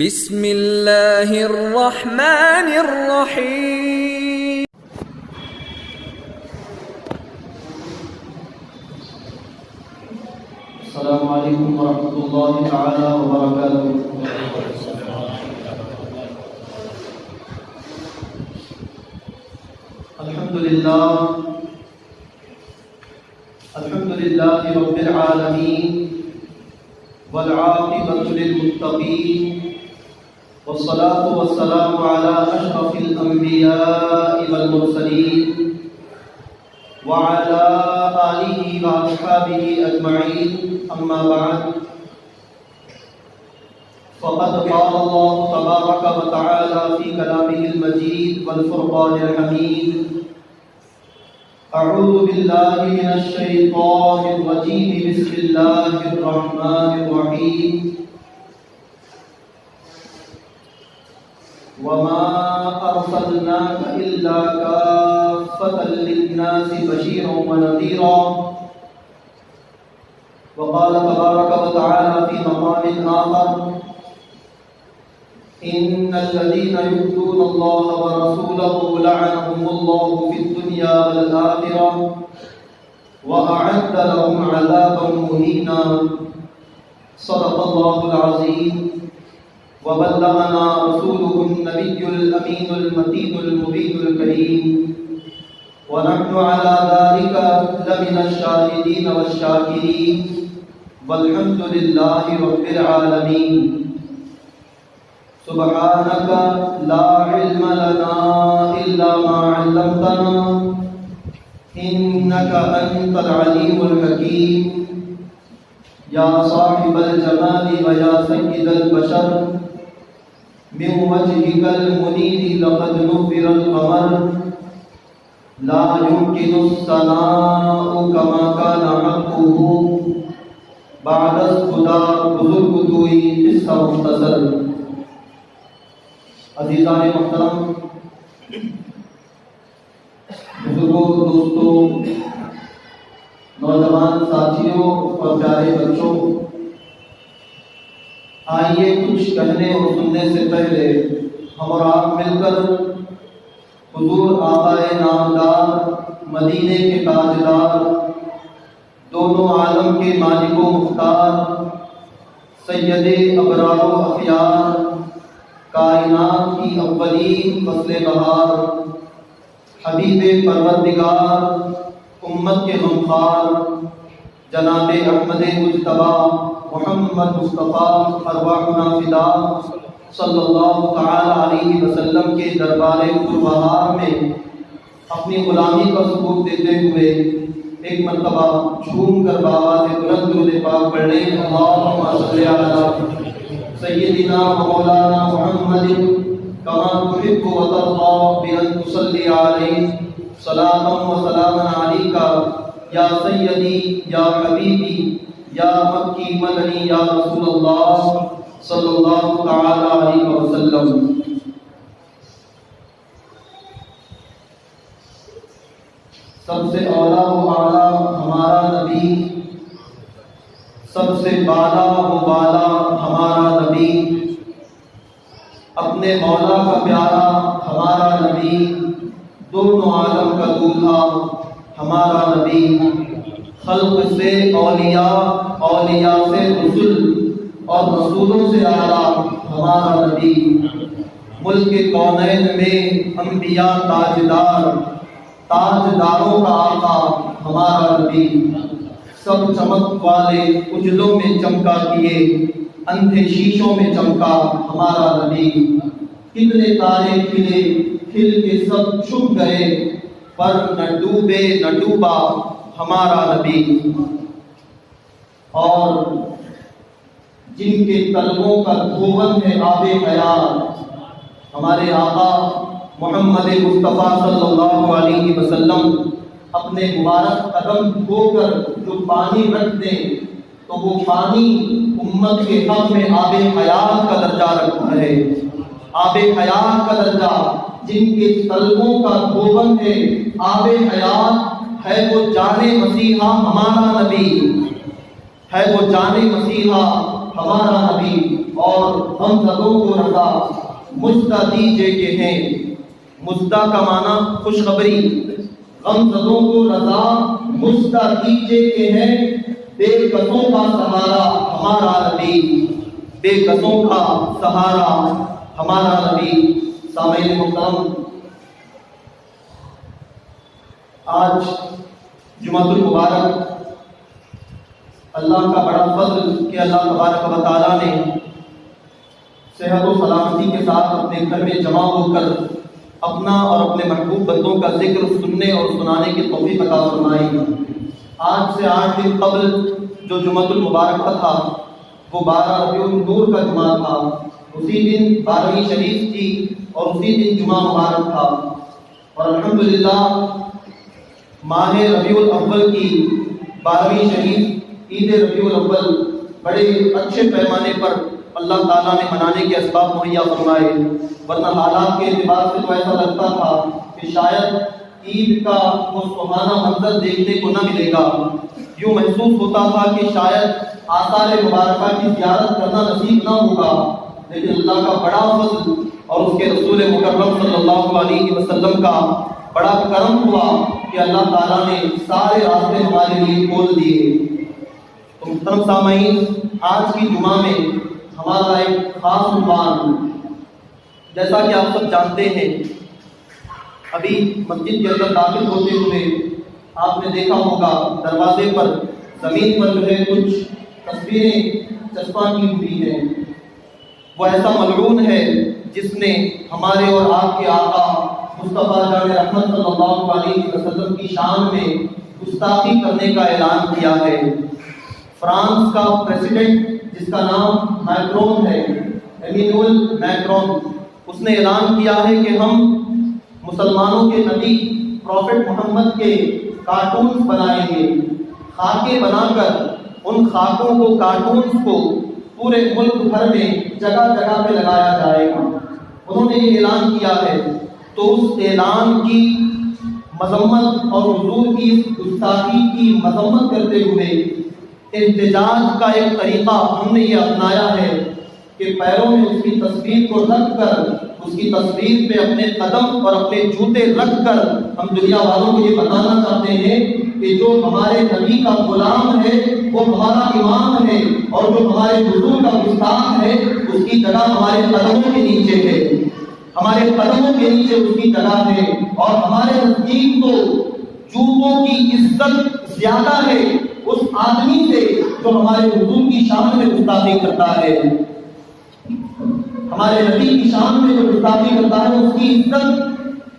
بسم اللہ الرحمن الرحیم۔ السلام علیکم ورحمۃ اللہ تعالی وبرکاتہ۔ الحمد للہ رب العالمین والعاقبۃ للمتقین والصلاة والسلام على أشرف الأنبياء والمرسلين وعلى آله وأصحابه أجمعين، أما بعد، فقد قال الله تبارك وتعالى في كلامه المجيد والفرقان الحميد: أعوذ بالله من الشيطان الرجيم، بسم الله الرحمن الرحيم: وما أرسلناك إلا كافة للناس بشيرا ونذيرا. وقال تبارك وتعالى في مقام آخر: إن الذين يؤذون الله ورسوله لعنهم الله في الدنيا والآخرة وأعد لهم عذابا مهينا. صدق الله العظيم وبلغنا رسوله النبي الأمين المتين المبين الكريم، ونحن على ذلك لمن الشاهدين والشاكرين، والحمد لله رب العالمين. سبحانك لا علم لنا إلا ما علمتنا إنك أنت العليم الحكيم. يا صاحب الجمال ويا سيد البشر، من وجهك المنير لقد نبر القمر، لا يمكن الثناء كما كان حقه بعد الخدا بزرگ توئی قصہ مختصر. عزیزان محترم، بزرگوں، دوستوں، نوجوان ساتھیوں اور پیارے بچوں، آئیے کچھ کہنے اور سننے سے پہلے ہم اور آپ مل کر حضور آقائے نامدار، مدینے کے تاجدار، دونوں عالم کے مالک و مختار، سید ابرار و اخیار، کائنات کی اولین فصل بہار، حبیب پروردگار، امت کے غمخوار، جناب احمد مجتبیٰ محمد مصطفیٰ ارواحنا فدا صلی اللہ تعالی علیہ وسلم کے دربار پربہار میں اپنی غلامی کا ثبوت دیتے ہوئے ایک مرتبہ جھوم کر بآواز بلند درود پاک پڑھ لیں: اللہم صلی علی سیدنا و مولانا محمد کما تحب و ترضی بان تصلی علیہ صلاۃ و سلاما علیکا یا سیدی یا حبیبی یا مکی مدنی یا رسول اللہ صلی اللہ تعالی علیہ وسلم. سب سے اولا و اعلیٰ ہمارا نبی، سب سے بالا و بالا ہمارا نبی، اپنے مولا کا پیارا ہمارا نبی، دونوں عالم کا دولہا ہمارا نبی، خلق سے اولیاء، اولیاء سے رسول اور رسولوں سے اعلیٰ ہمارا نبی، ملک کونین میں انبیاء تاجدار، تاجداروں کا آقا ہمارا نبی، سب چمک والے اجلوں میں چمکا کیے، اندھے شیشوں میں چمکا ہمارا نبی. کتنے تارے کھلے، کھل کے سب چھپ گئے، پر نہ ڈوبے نہ ڈوبا ہمارا نبی. اور جن کے قلبوں کا دھون ہے آب حیات، ہمارے آقا محمد مصطفیٰ صلی اللہ علیہ وسلم اپنے مبارک قدم دھو کر جو پانی رکھ دیں تو وہ پانی امت کے حق میں آب حیات کا درجہ رکھتا ہے. آب حیات کا درجہ، جن کے قلبوں کا دھون ہے آب حیات، ہے وہ جان مسیحا ہمارا نبی، ہے وہ جان مسیحا ہمارا نبی اور ہم سبوں کو رضا مجدہ دیجے کہ ہیں. مجدہ کا معنی خوشخبری. غم زدوں کو رضا مجدہ دیجے کہ ہیں. بے کسوں کا سہارا ہمارا نبی. بے کسوں کا سہارا ہمارا نبی. سامعین محترم، آج جمعۃ المبارک اللہ کا بڑا فضل کہ اللہ تبارک و تعالیٰ نے صحت و سلامتی کے ساتھ اپنے گھر میں جمع ہو کر اپنا اور اپنے محبوب بندوں کا ذکر سننے اور سنانے کی توفیق عطا فرمائی. آج سے 8 دن قبل جو جمعۃ المبارک تھا وہ 12 ربیع النور کا جمعہ تھا. اسی دن 12ویں شریف تھی اور اسی دن جمعہ مبارک تھا. اور الحمدللہ ماہ ربیع الاول کی 12ویں شریف عید ربیع الاول بڑے اچھے پیمانے پر اللہ تعالیٰ نے منانے کے اسباب مہیا فرمائے. ورنہ حالات کے اعتبار سے تو ایسا لگتا تھا کہ شاید عید کا وہ سہانا منظر دیکھنے کو نہ ملے گا. یوں محسوس ہوتا تھا کہ شاید آثار مبارکہ کی زیارت کرنا نصیب نہ ہوگا. لیکن اللہ کا بڑا فضل اور اس کے رسول مکرم صلی اللہ علیہ وسلم کا بڑا کرم ہوا کہ اللہ تعالیٰ نے سارے راستے ہمارے لیے کھول دیے. تو محترم سامعین، آج کی جمعہ میں ہمارا ایک خاص عنوان، جیسا کہ آپ سب جانتے ہیں، ابھی مسجد کے اندر داخل ہوتے ہوئے آپ نے دیکھا ہوگا دروازے پر زمین پر جو ہے کچھ تصویریں چسپاں کی ہوئی ہیں. وہ ایسا ملعون ہے جس نے ہمارے اور آپ کے آقا مصطفیٰ جان رحمت صلی اللہ علیہ وسلم کی شان میں گستاخی کرنے کا اعلان کیا ہے. فرانس کا پریزیڈنٹ جس کا نام میکرون ہے، ایمینوئل میکرون، اس نے اعلان کیا ہے کہ ہم مسلمانوں کے نبی پروفٹ محمد کے کارٹونز بنائیں گے. خاکیں بنا کر ان خاکوں کو، کارٹونز کو پورے ملک بھر میں جگہ جگہ پہ لگایا جائے گا. انہوں نے یہ اعلان کیا ہے. تو اس اعلان کی مذمت اور حضور کی گستاخی کی مذمت کرتے ہوئے احتجاج کا ایک طریقہ ہم نے یہ اپنایا ہے کہ پیروں میں اس کی تصویر کو رکھ کر، اس کی تصویر پہ اپنے قدم اور اپنے جوتے رکھ کر ہم دنیا والوں کو یہ بتانا چاہتے ہیں کہ جو ہمارے نبی کا غلام ہے وہ ہمارا امام ہے، اور جو ہمارے حضور کا گستاخ ہے اس کی جگہ ہمارے قدموں کے نیچے ہے. ہمارے قدموں کے نیچے اس کی جگہ ہے. اور ہمارے نزدیک تو جوتوں کی عزت زیادہ ہے اس آدمی سے جو ہمارے حضور کی شان میں گستاخی کرتا ہے. ہمارے نبی کی شان میں جو گستاخی کرتا ہے اس کی عزت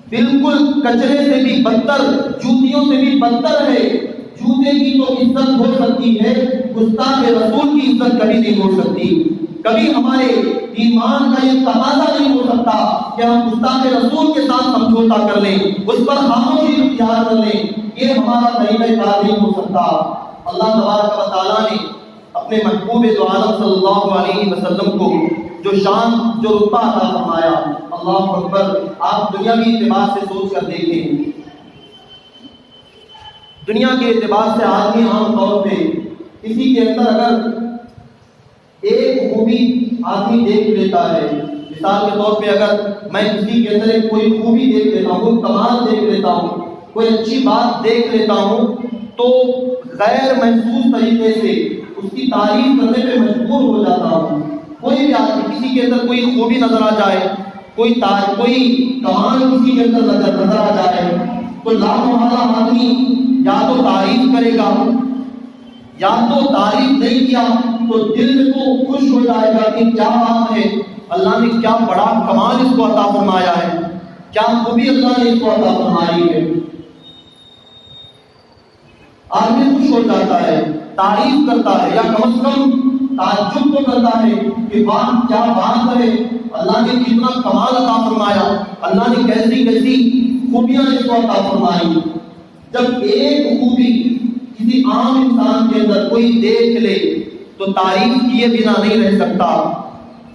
بالکل کچرے سے بھی بدتر، جوتیوں سے بھی بدتر ہے. جوتے کی تو عزت ہو سکتی ہے، گستاخ رسول کی عزت کبھی نہیں ہو سکتی. کبھی ہمارے ایمان کا یہ تقاضا نہیں ہو سکتا کہ ہم گستاخ رسول کے ساتھ سمجھوتا کر لیں، اس پر خاموشی اختیار کر لیں. یہ ہمارا طریقہ کار نہیں ہو سکتا. اللہ تبارک و تعالیٰ نے اپنے محبوب دو عالم صلی اللہ علیہ وسلم کو جو شان، جو رتبہ عطا فرمایا، اللہ اکبر. آپ دنیاوی اعتبار سے سوچ کر دیکھیں. دنیا کے اعتبار سے آدمی عام طور پہ کسی کے اندر اگر ایک خوبی آدمی دیکھ لیتا ہے، مثال کے طور پہ اگر میں کسی کے اندر ایک کوئی خوبی دیکھ لیتا ہوں، کوئی کمال دیکھ لیتا ہوں، کوئی اچھی بات دیکھ لیتا ہوں، تو غیر محسوس طریقے سے اس کی تعریف کرنے پہ مجبور ہو جاتا ہوں. کوئی بھی آدمی کسی کے اندر کوئی خوبی نظر آ جائے، کوئی کمال کسی کے اندر نظر آ جائے، تو لامحالہ آدمی یا تو تعریف کرے گا، یا تو تعریف نہیں کیا تو دل میں تو خوش ہو جائے گا کہ کیا بات ہے، اللہ نے کیا بڑا کمال اس کو عطا فرمایا ہے، کیا خوبی اللہ نے اس کو عطا فرمائی ہے. آدمی خوش ہو جاتا ہے، تعریف کرتا ہے، یا کم از کم تعجب تو کرتا ہے کہ واہ کیا بات ہے، اللہ نے کتنا کمال عطا فرمایا، اللہ نے کیسی کیسی خوبیاں اس کو عطا فرمائی. جب ایک خوبی کسی عام انسان کے اندر کوئی دیکھ لے تو تعریف کیے بنا نہیں رہ سکتا،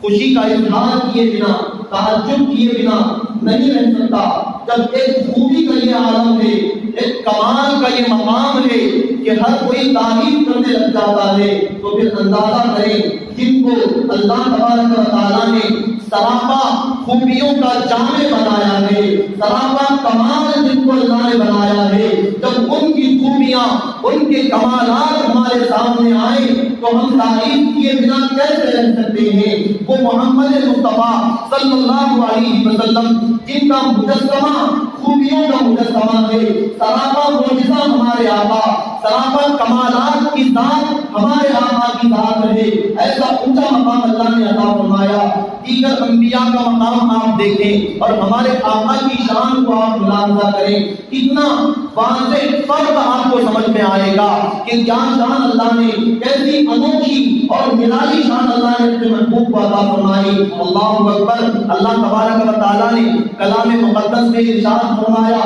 خوشی کا اظہار کیے بنا، تعجب کیے بنا نہیں رہ سکتا. جب ایک خوبی کا یہ عالم ہے، ایک کمال کا یہ مقام ہے کہ ہر کوئی تعریف کرنے لگ جاتا ہے، تو پھر اندازہ کریں جن کو اللہ تبارک و تعالیٰ نے سراپا خوبیوں کا جامع بنایا ہے، سراپا کمال جن کو اللہ نے بنایا ہے، جب ان کی خوبیاں، ان کے کمالات ہمارے سامنے آئے تو ہم تعریف کیے بنا کیسے رہ سکتے ہیں؟ وہ محمد مصطفیٰ صلی اللہ علیہ وسلم جن کا مجسمہ خوبیوں کا مجسمہ ہے، سراپا معجزہ ہمارے آقا، سراپا کمالات کی ذات ہمارے آقا کی ذات ہے، ایسا اونچا مقام اللہ نے عطا فرمایا۔ دیگر انبیاء کا مقام آپ دیکھیں اور ہمارے آقا کی شان کو آپ ملاحظہ کریں، کتنا واضح فرق آپ کو سمجھ میں آئے گا کہ کیا شان اللہ نے، کیسی انوکھی اور نرالی شان اللہ نے اپنے محبوب کو عطا فرمائی۔ اللہ اکبر۔ اللہ تبارک و تعالیٰ نے کلام مقدس میں ارشاد فرمایا،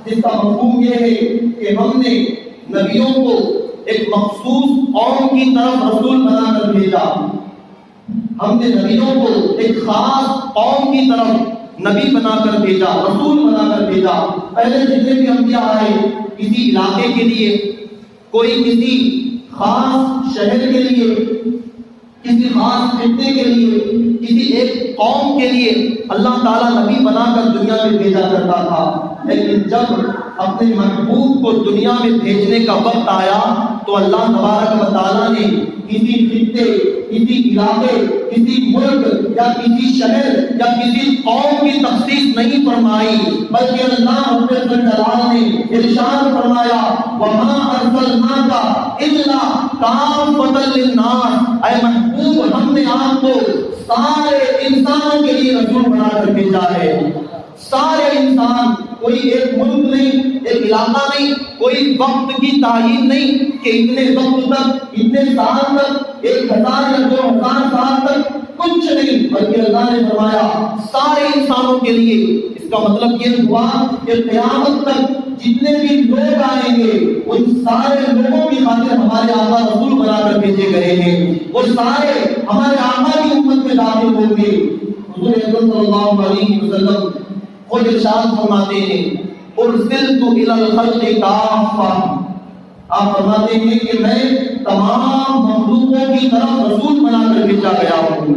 جس کا مفہوم یہ ہے کہ ہم نے نبیوں کو ایک مخصوص قوم کی طرف رسول بنا کر بھیجا، ہم نے نبیوں کو ایک خاص قوم کی طرف نبی بنا کر بھیجا، رسول بنا کر بھیجا۔ پہلے جتنے بھی انبیاء آئے کسی علاقے کے لیے، کوئی کسی خاص شہر کے لیے، کسی خاص خطے کے لیے، کسی ایک قوم کے لیے اللہ تعالیٰ نبی بنا کر دنیا میں بھیجا کرتا تھا، لیکن جب اپنے محبوب کو دنیا میں بھیجنے کا وقت آیا تو اللہ تبارک و تعالیٰ نے کسی خطے، کسی علاقے، کسی ملک یا کسی شہر یا کسی قوم کی تخصیص نہیں فرمائی، بلکہ اللہ رب الجلال نے ارشاد فرمایا، وَمَا أَرْسَلْنَاكَ إِلَّا كَافَّةً لِلنَّاسِ، اے محبوب ہم نے آپ کو سارے انسانوں کے لیے رسول بنا کر بھیجا ہے۔ سارے انسان، کوئی ایک ملک نہیں، ایک علاقہ نہیں، کوئی وقت کی تعین نہیں کہ اتنے وقت تک، اتنے سال تک، 1000 یا 2000 سال تک، کچھ نہیں، بلکہ اللہ نے فرمایا سارے انسانوں کے لیے۔ اس کا مطلب یہ ہوا کہ قیامت تک جتنے بھی لوگ آئیں گے ان سارے لوگوں کی خاطر ہمارے آقا رسول بنا کر بھیجے گئے ہیں، وہ سارے ہمارے آقا کی امت میں داخل ہوں گے۔ حضور اکرم صلی اللہ علیہ وسلم خود ارشاد فرماتے ہیں، ارسلت الی الخلق کافہ، آپ فرماتے ہیں کہ میں تمام مخلوقوں کی طرف رسول بنا کر بھیجا گیا ہوں،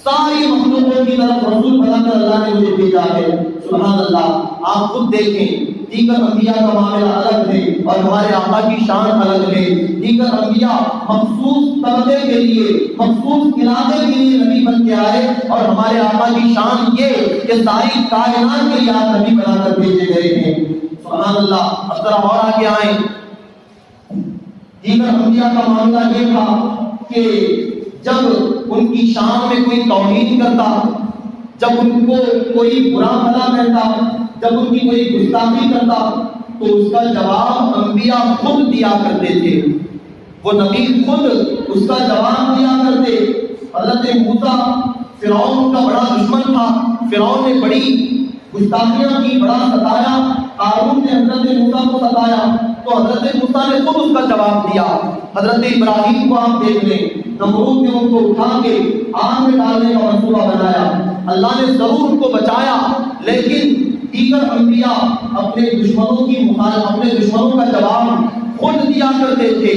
ساری مخلوقوں کی طرف رسول بنا کر اللہ نے مجھے بھیجا ہے۔ سبحان اللہ۔ آپ خود دیکھیں، دیگر انبیاء کا معاملہ الگ ہے اور ہمارے آقا کی شان الگ ہے۔ دیگر انبیاء مخصوص طبقے کے لیے، مخصوص علاقے کے لیے نبی بن کے آئے، اور ہمارے آقا کی شان یہ کہ ساری کائنات کے لیے آپ نبی بنا کر بھیجے گئے ہیں۔ سبحان اللہ۔ اب ذرا اور آگے آئیں، دیگر انبیاء کا معاملہ یہ تھا کہ جب ان کی شان میں کوئی توہین کرتا، جب ان کو کوئی برا بھلا کہتا، جب ان کی کوئی گستاخی کرتا تو اس کا جواب انبیاء خود دیا کرتے تھے، وہ نبی خود اس کا جواب دیا کرتے۔ حضرت موسیٰ فرعون کا بڑا دشمن تھا، فرعون نے بڑی گستاخیاں کی، بڑا ستایا، قارون نے حضرت موسیٰ کو ستایا، تو حضرت موسیٰ نے خود اس کا جواب دیا۔ حضرت ابراہیم کو آپ دیکھ لیں، نمرود نے ان کو اٹھا کے آگ میں ڈالنے کا منصوبہ بنایا، اللہ نے ضرور ان کو بچایا، لیکن دیگر انبیاء اپنے دشمنوں کا جواب خود دیا کرتے تھے،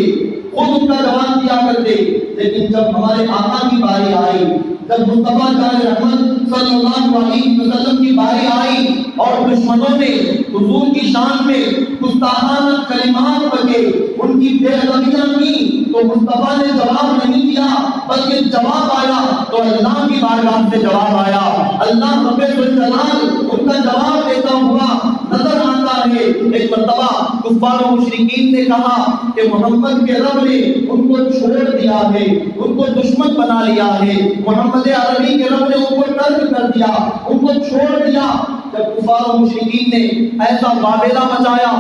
خود ان کا جواب دیا کرتے، لیکن جب ہمارے آقا کی باری آئی، جب مصطفیٰ جان رحمت صلی اللہ علیہ وسلم کی باری آئی اور دشمنوں نے حضور کی شان میں گستاخانہ کلمات پکے، ان کی بے ادبیاں کی، تو مصطفیٰ نے جواب نہیں دیا، بلکہ جواب آیا تو اللہ کی بارگاہ سے جواب آیا۔ اللہ رب الجلال ان کا جواب دیتا ہوا نظر آتا ہے۔ ایک مرتبہ کفار و مشرکین نے کہا کہ محمد کے رب نے ان کو چھوڑ دیا ہے، ان کو دشمن بنا لیا ہے، محمد عربی کے رب نے ان کو ترک کر دیا، ان کو چھوڑ دیا۔ جب کفار و مشرکین نے ایسا واویلا مچایا،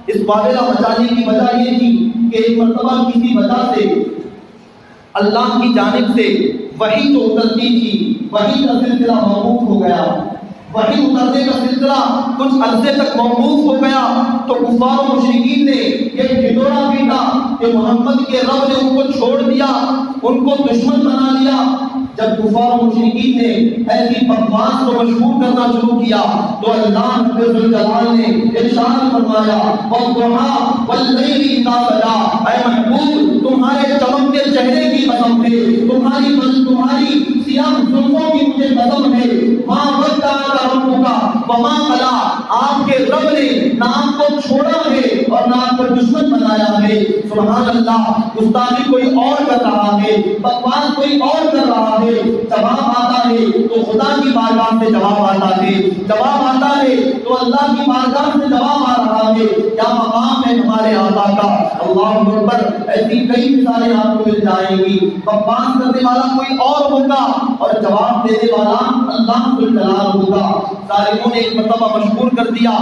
اس واویلا مچانے کی وجہ یہ تھی کہ ایک مرتبہ کسی وجہ سے اللہ کی جانب سے وحی جو اترتی تھی، وحی کا سلسلہ موقوف ہو گیا، وحی اترنے کا سلسلہ کچھ عرصے تک موقوف ہو گیا، تو کفار و مشرکین نے یہ ڈھنڈورا پیٹا کہ محمد کے رب نے ان کو چھوڑ دیا، ان کو دشمن بنا لیا۔ جب کفار و مشرکین نے ایسی بکواس کو مشہور کرنا شروع کیا تو اللہ رب الجلال نے ارشاد فرمایا والضحیٰ واللیل اذا سجی، اے محبوب تمہارے چمکتے چہرے کی قسم ہے، تمہاری سیاہ زلفوں کی مجھے قسم ہے، ما ودعک ربک وما قلی، آپ کے رب نے نہ آپ کو چھوڑا ہے اور نہ آپ کو دشمن بنایا ہے۔ سبحان اللہ، گستاخی کوئی اور کر رہا ہے، بکواس کوئی اور کر رہا ہے، جواب آتا ہے تو خدا کی بارگاہ سے جواب آتا ہے، جواب آتا ہے تو اللہ کی بارگاہ سے جواب آ رہا ہے۔ کیا مقام ہے ہمارے آقا کا، اللہ اکبر۔ ایسی کئی مثالیں آپ کو مل جائیں گی، بکواس کرنے والا کوئی اور ہوگا اور جواب دینے والا اللہ ذوالجلال ہوگا۔ ظالموں نے ایک مرتبہ مشہور کر دیا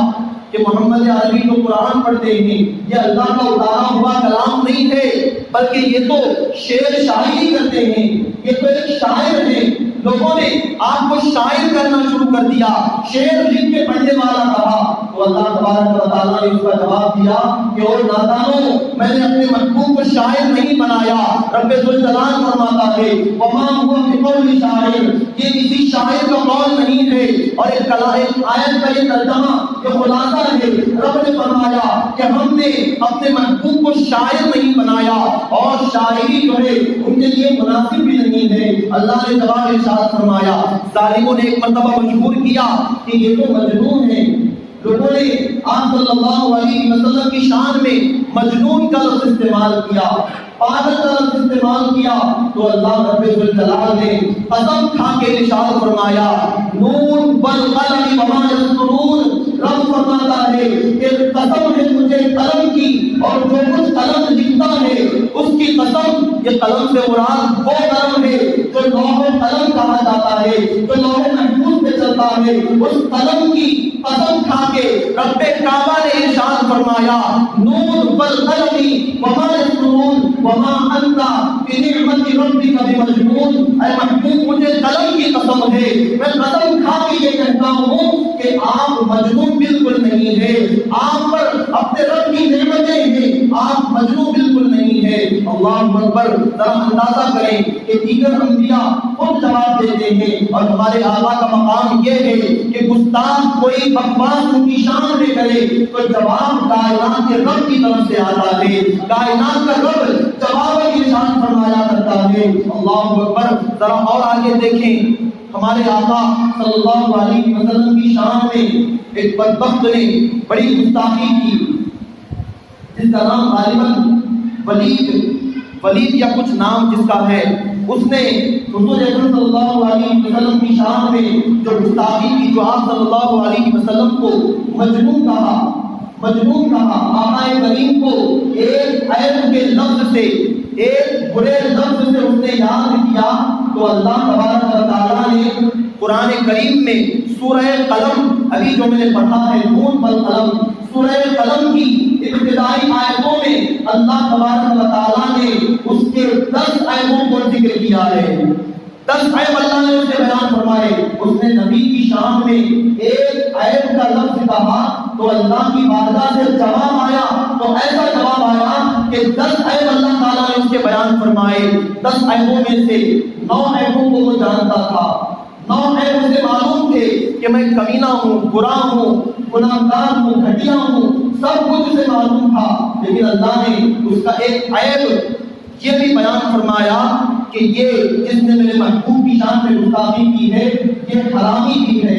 کہ محمد عربی جو قرآن پڑھتے ہیں یہ اللہ کا اتارا ہوا کلام نہیں ہے، بلکہ یہ تو شعر شاعری کرتے ہیں، یہ تو ایک شاعر ہے۔ لوگوں نے آپ کو شاعر کرنا شروع کر دیا، شعر لکھ کے پڑھنے والا کہا، تو اللہ تبارک و تعالیٰ نے اس کا جواب دیا کہ اور نادانوں، میں نے اپنے محبوب کو شاعر نہیں بنایا۔ رب ذوالجلال فرماتا ہے وما هو بقول شاعر، یہ کسی شاعر کا قول نہیں ہے۔ اور ایک آیت کا یہ ترجمہ، یہ خلاصہ ہے، رب نے فرمایا کہ ہم نے اپنے محبوب کو شاعر نہیں بنایا اور شاعری جو ہے ان کے لیے مناسب بھی نہیں ہے۔ اللہ نے جواب ارشاد فرمایا، ظالموں نے ایک مرتبہ مشہور کیا کہ یہ تو مجنون ہے۔ لوگوں نے آپ صلی اللہ علیہ وسلم کی شان میں مجنون کا لفظ استعمال کیا، پاگل کا لفظ استعمال کیا، تو اللہ رب الجلال نے قسم کھا کے ارشاد فرمایا نون والقلم وما یسطرون، رب فرماتا ہے کہ قسم ہے مجھے قلم کی اور جو کچھ قلم لکھتا ہے اس کی قسم۔ یہ قلم سے مراد وہ قلم ہے جو لوح قلم کہا جاتا ہے، جو لوح محفوظ پہ چلتا ہے، اس قلم کی قسم کھا کے رب کعبہ نے ارشاد فرمایا نون والقلم وما یسطرون وما انت بنعمت ربک بمجنون، اے محبوب مجھے قلم کی قسم ہے، میں قسم کھا کے یہ کہتا ہوں کہ آپ مجنون بالکل نہیں ہے، آپ پر اپنے رب کی نعمتیں ہیں، آپ مجنون بالکل نہیں ہے۔ اللہ اکبر۔ ذرا اندازہ کریں کہ دیگر انبیاء خود جواب دیتے ہیں اور ہمارے آقا کا مقام یہ ہے کہ گستاخ کوئی بکواس ان کی شان میں کرے تو جواب کائنات کے رب کی طرف سے آتا ہے، کائنات کا رب جواب کی شان فرمایا کرتا ہے۔ اللہ اکبر۔ ذرا اور آگے دیکھیں، ہمارے آقا صلی اللہ علیہ وسلم کی شان میں ایک بدبخت نے بڑی گستاخی کی، جس کا نام غالباً ولید یا کچھ نام جس کا ہے، اس نے حضور اکرم صلی اللہ علیہ وسلم کی شان میں جو گستاخی کی، جو آپ صلی اللہ علیہ وسلم کو مجنون کہا، آقا کریم کو ایک عیب کے لفظ سے، ایک برے لفظ سے اس نے یاد کیا، تو اللہ تبارک و تعالیٰ نے قرآن کریم میں سورہ قلم، ابھی جو میں نے پڑھا ہے نون والقلم، سورہ قلم کی ابتدائی آیتوں میں اللہ تبارک و تعالیٰ نے اس کے 10 عیبوں کو ذکر کیا ہے۔ 10 عیب اللہ نے اسے بیان فرمائے۔ اس نے نبی کی شان میں ایک عیب کا لفظ کہا تو اللہ کی بارگاہ سے جواب آیا، تو ایسا جواب آیا کہ 10 عیب اللہ تعالیٰ نے اس کے بیان فرمائے۔ 10 عیبوں میں سے 9 عیبوں کو وہ جانتا تھا، 9 عیب اسے معلوم تھے کہ میں کمینہ ہوں، برا ہوں، گناہگار ہوں، گھٹیا ہوں، سب کچھ اسے معلوم تھا، لیکن اللہ نے اس کا ایک عیب یہ بھی بیان فرمایا کہ یہ جس نے میرے محبوب کی شان میں گستاخی کی ہے یہ حرامی بھی ہے۔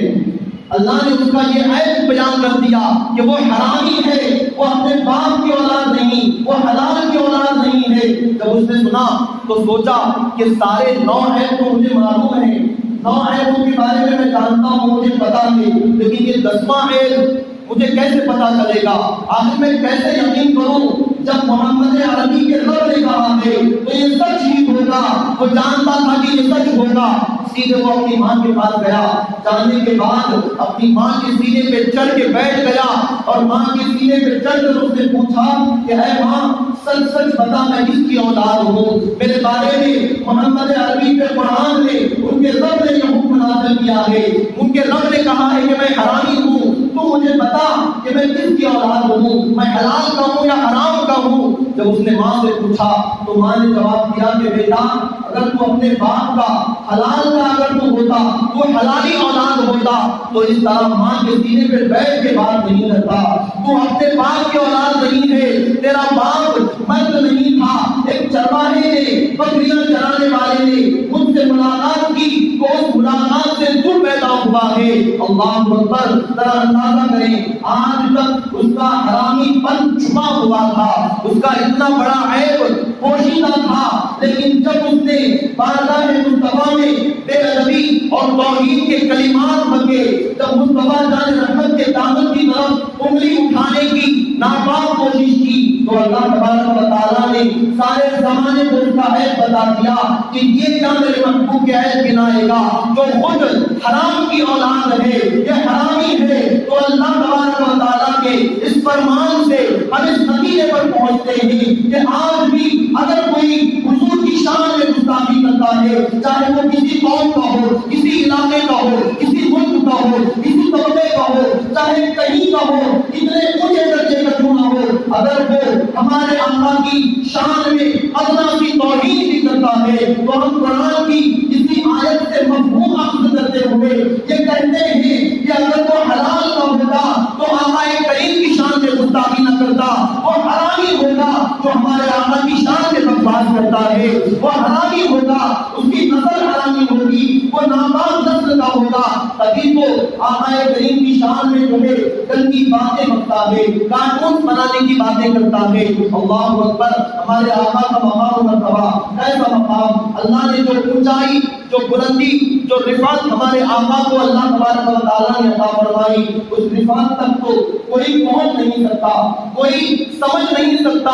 اللہ نے اس کا یہ عیب بیان کر دیا کہ وہ حرامی ہے، وہ اپنے باپ کی اولاد نہیں، وہ حلال کی اولاد نہیں ہے۔ جب اس نے سنا تو سوچا کہ سارے 9 عیب تو مجھے معلوم ہیں، 9 عیبوں کے بارے میں جانتا ہوں، مجھے پتا ہے، لیکن یہ 10واں عیب مجھے کیسے پتا چلے گا؟ آخر میں کیسے یقین کروں؟ جب محمد عربی کے رب نے کہا ہے تو یہ سچ ہی ہوگا، وہ جانتا تھا کہ یہ سچ ہوگا۔ سیدھے وہ اپنی ماں کے پاس گیا، جانے کے بعد اپنی ماں کے سینے پہ چڑھ کے بیٹھ گیا اور ماں کے سینے پہ چڑھ کر اس نے پوچھا کہ اے ماں سچ سچ بتا میں کس کی اولاد ہوں؟ میرے بارے میں محمد عربی کے قرآن میں ان کے رب نے یہ حکم نازل کیا ہے، ان کے رب نے کہا ہے کہ میں حرامی ہوں، تو مجھے مجھے بتا کہ میں کس کی اولاد ہوں، میں حلال کا ہوں یا حرام کا ہوں۔ جب اس نے ماں سے پوچھا تو ماں نے جواب دیا کہ بیٹا اگر تو اپنے باپ کا حلال کا اگر تو ہوتا، تو حلالی اولاد ہوتا تو اس طرح ماں کے سینے پہ بیٹھ کے بات نہیں کرتا۔ تو اپنے باپ کی اولاد نہیں ہے، تیرا باپ مرد نہیں تھا، ایک چرواہے نے، بکریاں چرانے والے نے مجھ سے ملاقات کی تو اس ملاقات سے تو پیدا ہوا ہے۔ اللہ اکبر، ذرا اندازہ کریں آج تک اس کا حرامی پن چھپا ہوا تھا، اس کا اتنا بڑا عیب پوشیدہ تھا، لیکن جب اس نے بارگاہ مصطفیٰ میں بے ادبی اور توحید کے کلمات بکے، جب مصطفیٰ جان رحمت کے دامن کی طرف انگلی اٹھانے کی ناپاک کوشش کی تو اللہ تبارک و تعالیٰ نے سارے زمانے کو اس کا عیب بتا دیا کہ یہ کیا میرے محبوب کے عیب گنائے گا جو خود حرام کی اولاد ہے، یہ حرامی ہے۔ تو اللہ تبارک و تعالیٰ کے اس فرمان سے ہم اس نتیجے پر پہنچتے ہیں کہ آج بھی اگر کوئی حضور کی شان میں گستاخی کرتا ہے، چاہے وہ کسی قوم کا ہو، کسی علاقے کا ہو، کسی ملک کا ہو، کسی طبقے کا ہو، چاہے کہیں کا ہو، اتنے اونچے درجے کا کیوں نہ ہو، اگر وہ ہمارے آقا کی شان میں ادنا سی توہین بھی کرتا ہے تو ہم قرآن کی اسی آیت سے مفہوم اخذ کرتے ہوئے یہ کہتے ہیں کہ اگر وہ حلال کا ہوتا تو آقا کریم کی شان میں گستاخی نہ کرتا، وہ حرامی ہوگا جو ہمارے آقا کی شان میں بکواس کرتا ہے، وہ حرامی ہوگا، اس کی نسل حرامی ہوگی، وہ ناپاک نسل کا ہوگا، تبھی تو آقا کریم کی شان میں جو ہے گندی باتیں بکتا ہے، کارٹون بنانے کی باتیں کرتا ہے۔ اللہ اکبر، ہمارے آقا کا مقام و مرتبہ کیسا مقام، اللہ نے جو اونچائی، جو بلندی، جو رفعت ہمارے آقا کو اللہ تبارک و تعالیٰ نے عطا فرمائی، اس رفعت تک تو کوئی پہنچ نہیں سکتا، کوئی سمجھ نہیں سکتا،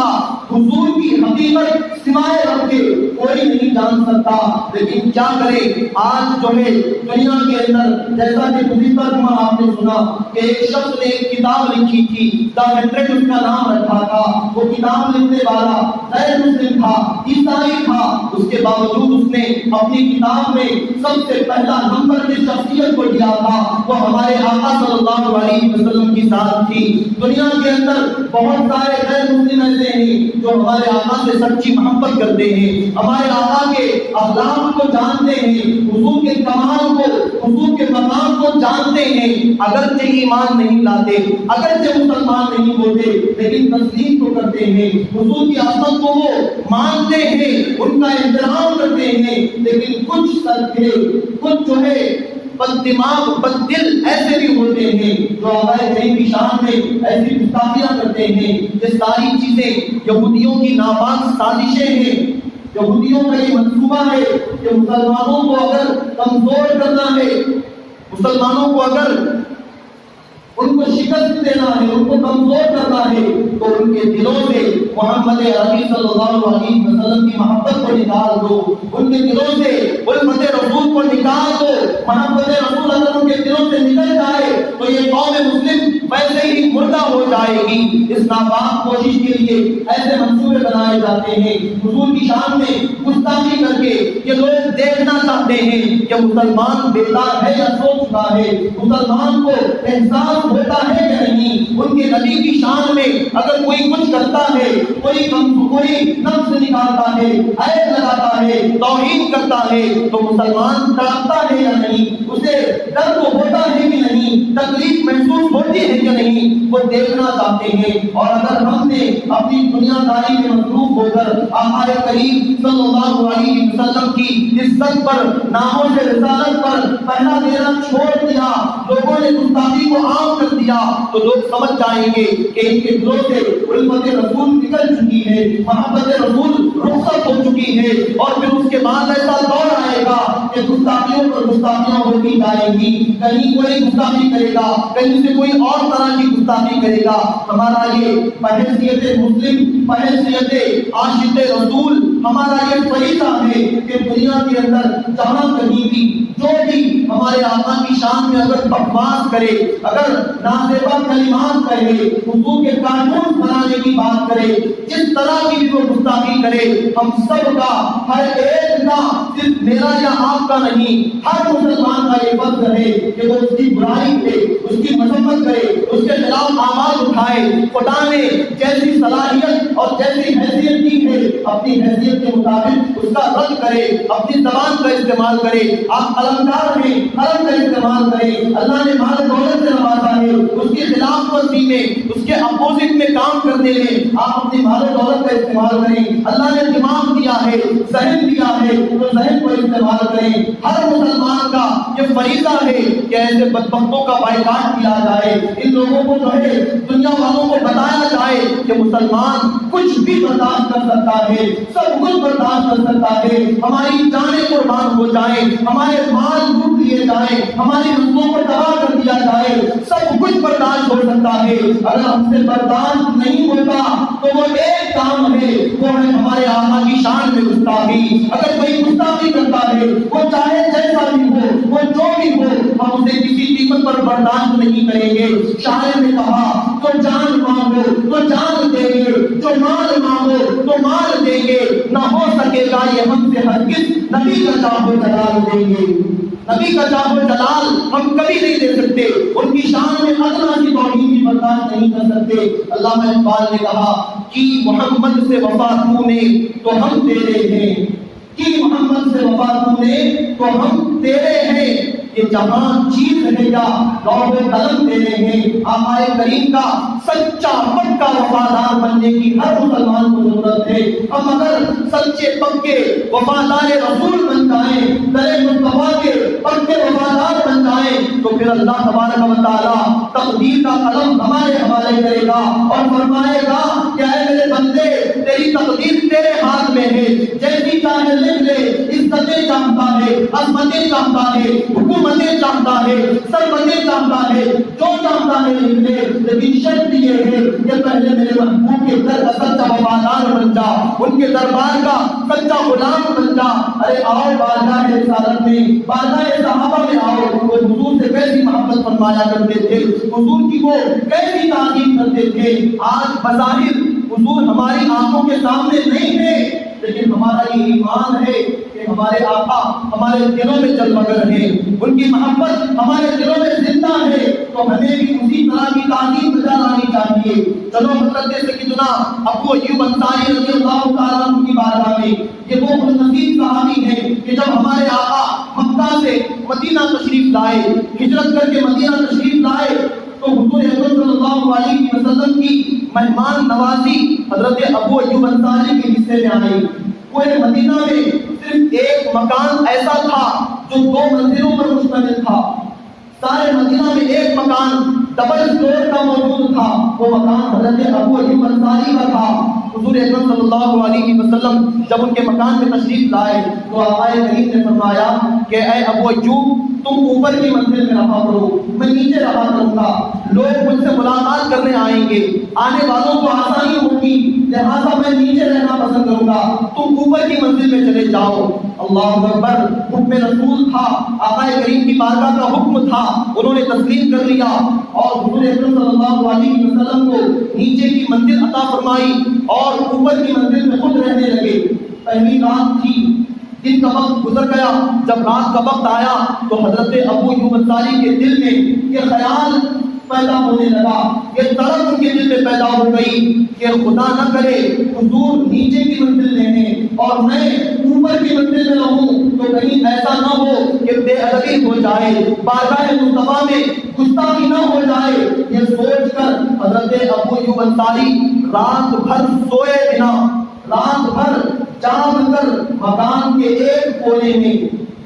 حضور کی حقیقت سوائے رب کے کوئی نہیں جان سکتا۔ لیکن کیا کرے، آج جو ہے دنیا کے اندر جیسا کہ گزشتہ جمعہ آپ نے سنا کہ ایک شخص نے ایک کتاب لکھی تھی، دا ہنڈریڈ اس کا نام رکھا تھا، وہ کتاب لکھنے والا غیر مسلم تھا، عیسائی تھا، اس کے باوجود اس نے اپنی کتاب میں سب سے پہلا نمبر کی شخصیت کو دیا تھا، وہ ہمارے آقا صلی اللہ علیہ وسلم کی ذات تھی۔ دنیا کے اندر بہت سارے غیر مسلم ایسے ہیں جو ہمارے آقا سے سچی محبت کرتے ہیں، ہمارے آقا کے اخلاق کو جانتے ہیں، حضور کے کمال کو، حضور کے مقام کو جانتے ہیں، اگرچہ ایمان نہیں لاتے، اگرچہ مسلمان نہیں ہوتے، لیکن تسلیم تو کرتے ہیں، حضور کی عظمت کو وہ مانتے ہیں، ان کا احترام کرتے ہیں، لیکن کچھ سرکھے، کچھ جو ہے بد دماغ بد دل ایسے بھی ہوتے ہیں جو آقا کریم کی شان میں ایسی گستاخیاں کرتے ہیں۔ یہ ساری چیزیں یہودیوں کی ناپاک سازشیں ہیں، یہودیوں کا یہ منصوبہ ہے کہ مسلمانوں کو اگر کمزور کرنا ہے، مسلمانوں کو اگر ان کو شکست دینا ہے، ان کو کمزور کرنا ہے تو ان کے دلوں سے محمد عربی صلی اللہ علیہ وسلم کی محبت کو نکال دو، ان کے دلوں سے الفت رسول کو نکال دو۔ محبت رسول اگر ان کے دلوں سے نکل جائے تو یہ قوم مسلم ویسے ہی مردہ ہو جائے گی۔ اس ناپاک کوشش کے لیے ایسے منصوبے بنائے جاتے ہیں، حضور کی شان میں گستاخی کر کے یہ لوگ دیکھنا چاہتے ہیں کہ مسلمان بیدار ہے یا سو چکا ہے، مسلمان کو احساس ہوتا ہے کہ نہیں، ان کے نبی کی شان میں اگر کوئی کچھ کرتا ہے، کوئی نفس نکالتا ہے، عیب لگاتا ہے، توہین کرتا ہے تو مسلمان تڑپتا ہے یا نہیں، اسے درد ہوتا ہے کہ نہیں، تکلیف محسوس ہوتی ہے کہ نہیں، وہ دیکھنا چاہتے ہیں۔ اور اگر ہم نے اپنی دنیا داری میں مصروف ہو کر آقا کریم صلی اللہ علیہ وسلم کی عزت پر، ناموس رسالت پر پہلا دینا چھوڑ دیا، لوگوں نے گستاخی کو عام کر دیا تو لوگ سمجھ جائیں گے کہ ان کے دلوں سے الفت رسول نکل چکی ہے، محبت رسول رخصت ہو چکی ہے، اور پھر اس کے بعد ایسا دور آئے گا کہ گستاخیوں پر گستاخیاں ہوتی جائیں گی، کہیں کوئی گستاخی کرے گا، کہیں سے کوئی اور طرح کی گستاخی کرے گا۔ ہمارا یہ بحیثیت مسلم، بحیثیت عاشق رسول، ہمارا یہ فریضہ ہے کہ دنیا کے اندر جہاں کہیں بھی جو بھی ہمارے آقا کی شان میں اگر بکواس کرے، اگر نازیبا کلمات کہے، حضور کے قانون بنانے کی بات کرے، جس طرح کی بھی وہ گستاخی کرے، ہم سب کا، ہر ایک کا، صرف میرا یا آپ کا نہیں، ہر مسلمان کا یہ فرض ہے کہ وہ اس کی برائی پہ، اس کی مذمت کرے، اس کے خلاف آواز اٹھائے. خدا نے جیسی صلاحیت اور جیسی حیثیت دی ہے اپنی حیثیت کے مطابق اس کا رد کرے, اپنی زبان کا استعمال کرے. آپ النکار ہیں, حرم کا استعمال کریں. اللہ نے مال دولت سے نوازا ہے, اس کے خلاف ورزی میں, اس کے اپوزٹ میں کام کرنے میں آپ اپنی مال و دولت کا استعمال کریں. اللہ نے دماغ دیا ہے, ذہن دیا ہے, تو ذہن کو استعمال کریں. ہر مسلمان کا یہ فریضہ ہے کہ ایسے بدبختوں کا بائیکاٹ کیا جائے. ان لوگوں کو جو ہے دنیا والوں کو بتایا جائے کہ مسلمان کچھ بھی برداشت کر سکتا ہے, سب کچھ برداشت کر سکتا ہے. ہماری جانیں قربان ہو جائیں, ہمارے مال لوٹ لیے جائیں, ہماری نسلوں کو تباہ کر دیا جائے, سب کچھ برداشت ہو سکتا ہے. اگر ہم سے برداشت نہیں ہوتا تو وہ ایک کام ہے, وہ ہے ہمارے آقا کی شان میں گستاخی. اگر کوئی گستاخی کرتا ہے وہ چاہے جیسا بھی ہو, وہ جو بھی ہو, ہم اسے کسی قیمت پر برداشت نہیں کریں گے. شاعر نے کہا تو جان مانگو تو جان دیں گے, جو مال مانگو تو مال دیں گے, نہ ہو سکے گا یہ ہم سے ہرگز نبی کا چاہو جلال دیں گے. نبی کا چاہو جلال ہم کبھی نہیں دے سکتے, ان کی شان میں ادنا کی توہین بھی برداشت نہیں کر سکتے. علامہ اقبال نے کہا کہ محمد سے وفا تو نے تو ہم تیرے ہیں, کہ محمد سے وفا تو نے تو ہم تیرے ہیں. یہ جہاں چیز ہے یا لوح قلم تیرے ہیں. آقا کریم کا سچا پکا وفادار بننے کی ہر مسلمان کو ضرورت ہے. ہم اگر سچے پکے وفادار رسول بن جائیں, در مصطفیٰ کے پکے وفادار بن جائیں, تو پھر اللہ تبارک و تعالی تقدیر کا قلم ہمارے حوالے کرے گا اور فرمائے گا کہ اے میرے بندے تیری تقدیر تیرے ہاتھ میں ہے, جیسی چاہے لکھ لے. عزتیں چاہتا ہے, عظمتیں چاہتا ہے, حکومتیں چاہتا ہے, سربتیں چاہتا ہے, جو چاہتا ہے لکھ لے. لیکن شرط یہ ہے کہ پہلے میرے محبوب کے در کا سچا وفادار بن جا, ان کے دربار کا سچا غلام بن جا. ارے آؤ بارگاہ رسالت میں, بارگاہ صحابہ میں آؤ. وہ حضور سے کیسی محبت فرمایا کرتے تھے, حضور کی وہ کیسی تعظیم کرتے تھے. آج بظاہر حضور ہماری آنکھوں کے سامنے نہیں ہے, لیکن ہمارا یہ ایمان ہے کہ ہمارے آقا ہمارے دلوں میں جلوگر ہیں, ان کی محبت ہمارے دلوں میں زندہ ہے. تو ہمیں بھی اسی طرح کی تعظیم بجا لانی چاہیے. چلو حضرت سیدنا ابو ایوب انصاری رضی اللہ تعالیٰ عنہ کی بارگاہ میں, یہ وہ خوش نصیب صحابی ہیں کہ جب ہمارے آقا مکہ سے مدینہ تشریف لائے, ہجرت کر کے مدینہ تشریف لائے, تو حضور اکرم صلی اللہ علیہ وسلم کی مہمان نوازی حضرت ابو ایوب انصاری کے حصے میں آئی. پورے مدینہ میں صرف ایک مکان ایسا تھا جو 2 منزلوں پر مشتمل تھا. سارے مدینہ میں ایک مکان ڈبل فلور کا موجود تھا, وہ مکان حضرت ابو ایوب انصاری کا تھا. حضور اکرم صلی اللہ علیہ وسلم جب ان کے مکان میں تشریف لائے تو آقا کریم نے فرمایا کہ اے ابو ایوب تم اوپر کی منزل میں رہا کرو, میں نیچے رہا کروں گا. لوگ مجھ سے ملاقات کرنے آئیں گے, آنے والوں کو آسانی ہوگی, لہٰذا میں نیچے رہنا پسند کروں گا, تم اوپر کی منزل میں چلے جاؤ. اللہ اکبر, حکم رسول تھا, آقا کریم کی بارگاہ کا حکم تھا, انہوں نے تسلیم کر لیا اور حضور اکرم صلی اللہ علیہ وسلم کو نیچے کی منزل عطا فرمائی اور اوپر کی منزل میں خود رہنے لگے. پہلی رات تھی, دن کا وقت گزر گیا. جب رات کا وقت آیا تو حضرت ابو ایوب انصاری کے دل میں یہ خیال پیدا ہونے لگا, یہ طرف ان کے دل میں پیدا ہو گئی کہ خدا نہ کرے حضور نیچے کی منزل میں ہیں اور میں اوپر کی منزل میں رہوں, تو کہیں ایسا نہ ہو کہ بے ادبی ہو جائے, بارگاہ مصطفیٰ میں گستاخی نہ ہو جائے. یہ سوچ کر حضرت ابو ایوب انصاری رات بھر سوئے بنا, رات بھر جاگ کر مکان کے ایک کونے میں,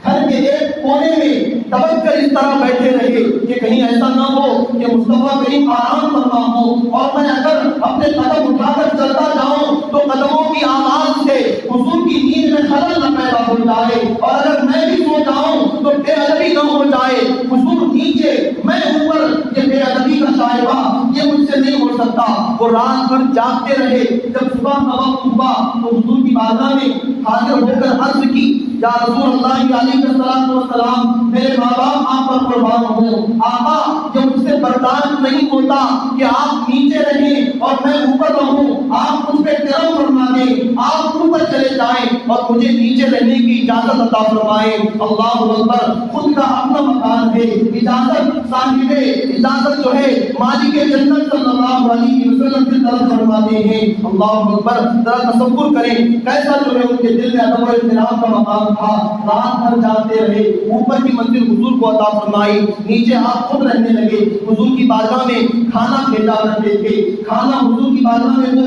گھر کے ایک کونے میں دبک کر اس طرح بیٹھے رہے کہ کہیں ایسا نہ ہو کہ مصطفیٰ کریم آرام فرما ہو اور میں اگر اپنے قدم اٹھا کر چلتا جاؤں تو قدموں کی آواز سے حضور کی نیند میں خلل نہ پیدا ہو جائے, اور اگر میں بھی سو جاؤں تو بے ادبی نہ ہو جائے. حضور نیچے میں اوپر, یہ بے ادبی کا شائبہ یہ مجھ سے نہیں ہو سکتا. وہ رات بھر جاگتے رہے. جب صبح کا وقت ہوا تو حضور کی بارگاہ میں حاضر ہو کر عرض کی, یا رسول اللہ علیہ السلام, میرے ماں باپ آپ پر قربان ہوں, آقا جو مجھ سے برداشت نہیں ہوتا کہ آپ نیچے رہیں اور میں اوپر رہوں, آپ مجھ پہ کرم فرما دیں, آپ اوپر چلے جائیں اور مجھے نیچے رہنے کی اجازت عطا فرمائیں. اللہ اکبر, خود کا اپنا مکان ہے اجازت صاحب اجازت جو ہے مالک جنت صلی اللہ علیہ وسلم کی طرف فرماتے ہیں۔ اللہ اکبر، ذرا تصور کریں کیسا جو ہے ان کے دل میں ادب و احترام کا مقام تھا۔ رات بھر جاتے رہے، اوپر کی منزل حضور کو عطا فرمائی، نیچے آپ خود رہنے لگے، حضور کی بارگاہ میں کھانا بھیجا کرتے تھے، کھانا حضور کی بارگاہ میں وہ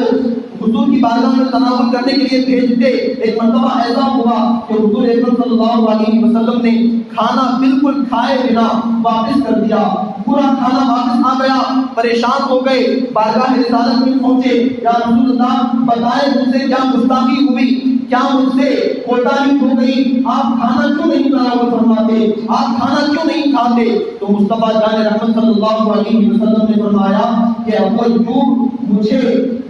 حضور کی بارگاہ میں تناول کرنے کے لیے بھیجتے۔ ایک مرتبہ ایسا ہوا کہ حضور اکرم صلی اللہ علیہ وسلم نے کھانا بالکل کھائے بنا واپس کر دیا، پورا کھانا واپس آ گیا، پریشان ہو گئے، بارگاہ رسالت میں پہنچے، یا رسول اللہ بتائیں مجھ سے کیا گستاخی ہوئی، کیا مجھ سے کوتاہی ہو گئی، آپ کھانا کیوں نہیں تناول فرماتے، آپ کھانا کیوں نہیں کھاتے؟ تو مصطفیٰ جان رحمت صلی اللہ علیہ وسلم نے فرمایا کہ ابو ایوب مجھے